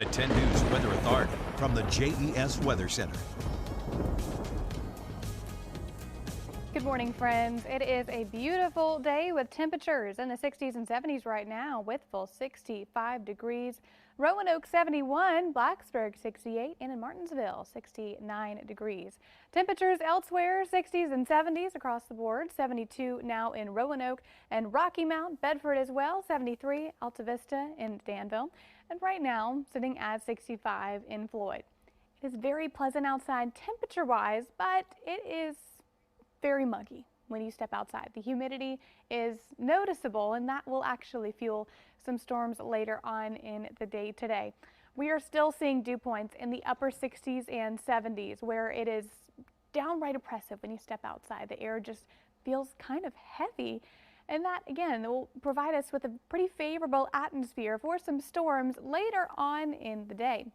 At 10 News Weather Authority from the JES Weather Center. Good morning, friends. It is a beautiful day with temperatures in the 60s and 70s right now. Whitful 65 degrees, Roanoke 71, Blacksburg 68, and in Martinsville 69 degrees. Temperatures elsewhere 60s and 70s across the board. 72 now in Roanoke and Rocky Mount, Bedford as well. 73 Alta Vista and Danville. And right now sitting at 65 in Floyd. It is very pleasant outside temperature-wise, but it is very muggy when you step outside. The humidity is noticeable, and that will actually fuel some storms later on in the day today. We are still seeing dew points in the upper 60s and 70s where it is downright oppressive when you step outside. The air just feels kind of heavy, and that again will provide us with a pretty favorable atmosphere for some storms later on in the day.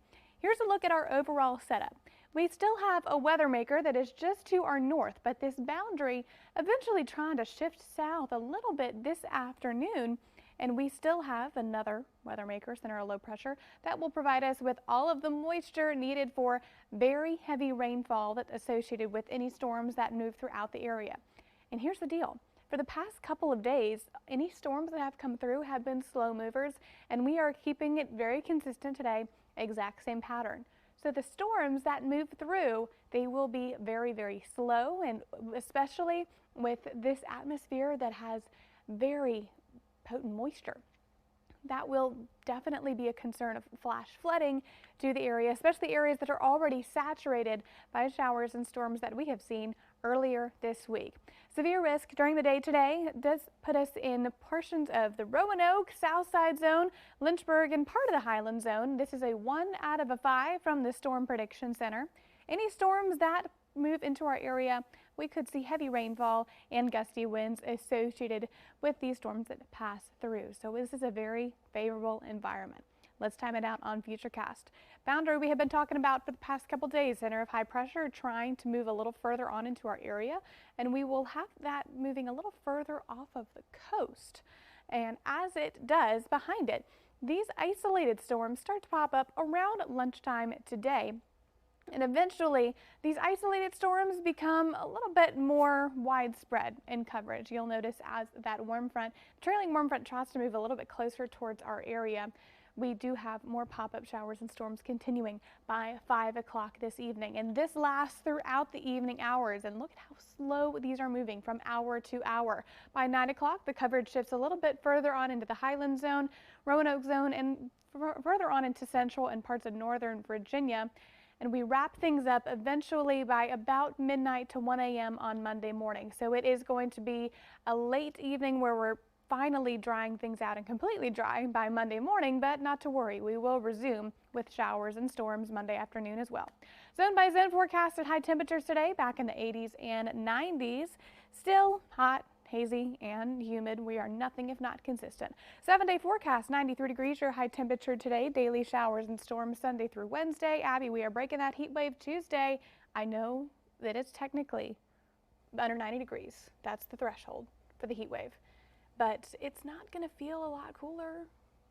Here's a look at our overall setup. We still have a weather maker that is just to our north, but this boundary eventually trying to shift south a little bit this afternoon. And we still have another weather maker, center of low pressure, that will provide us with all of the moisture needed for very heavy rainfall that's associated with any storms that move throughout the area. And here's the deal. For the past couple of days, any storms that have come through have been slow movers, and we are keeping it very consistent today, exact same pattern. So the storms that move through, they will be very, very slow, and especially with this atmosphere that has very potent moisture. That will definitely be a concern of flash flooding to the area, especially areas that are already saturated by showers and storms that we have seen earlier this week. Severe risk during the day today does put us in portions of the Roanoke, Southside Zone, Lynchburg, and part of the Highland Zone. This is a 1 out of 5 from the Storm Prediction Center. Any storms that move into our area, we could see heavy rainfall and gusty winds associated with these storms that pass through. So this is a very favorable environment. Let's time it out on Futurecast. Boundary we have been talking about for the past couple days, center of high pressure trying to move a little further on into our area, and we will have that moving a little further off of the coast. And as it does, behind it, these isolated storms start to pop up around lunchtime today. And eventually, these isolated storms become a little bit more widespread in coverage. You'll notice as that warm front, trailing warm front tries to move a little bit closer towards our area. We do have more pop-up showers and storms continuing by 5 o'clock this evening. And this lasts throughout the evening hours. And look at how slow these are moving from hour to hour. By 9 o'clock, the coverage shifts a little bit further on into the Highland Zone, Roanoke Zone, and further on into central and parts of northern Virginia. And we wrap things up eventually by about midnight to 1 a.m. on Monday morning. So it is going to be a late evening where we're finally drying things out and completely dry by Monday morning, but not to worry, we will resume with showers and storms Monday afternoon as well. Zone by zone forecasted high temperatures today back in the 80s and 90s. Still hot, hazy, and humid. We are nothing if not consistent. 7-day forecast, 93 degrees, your high temperature today. Daily showers and storms Sunday through Wednesday. Abby, we are breaking that heat wave Tuesday. I know that it's technically under 90 degrees. That's the threshold for the heat wave. But it's not going to feel a lot cooler